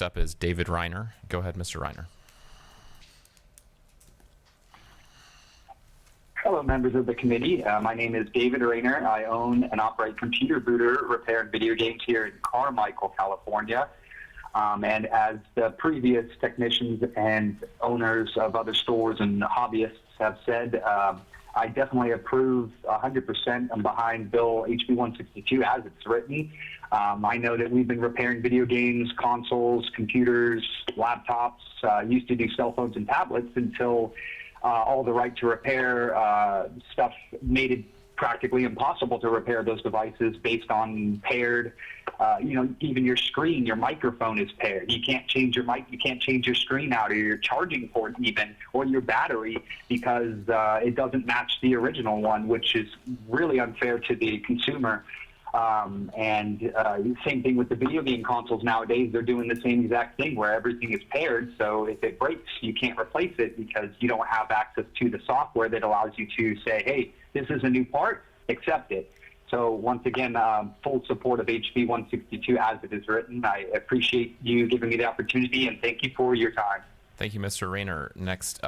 Next up is David Reiner. Go ahead, Mr. Reiner. Hello, members of the committee. My name is David Rayner. I own and operate Computer Booter Repair and Video Games here in Carmichael, California. And as the previous technicians and owners of other stores and hobbyists have said, I definitely approve 100%. I'm behind Bill HB162 as it's written. I know that we've been repairing video games, consoles, computers, laptops, used to do cell phones and tablets until all the right to repair stuff made it practically impossible to repair those devices based on paired, even your screen, your microphone is paired. You can't change your mic, you can't change your screen out or your charging port even, or your battery because it doesn't match the original one, which is really unfair to the consumer. Same thing with the video game consoles nowadays. They're doing the same exact thing where everything is paired. So if it breaks, you can't replace it because you don't have access to the software that allows you to say, hey, this is a new part, accept it. So once again, full support of HB 162 as it is written. I appreciate you giving me the opportunity and thank you for your time. Thank you, Mr. Rayner. Next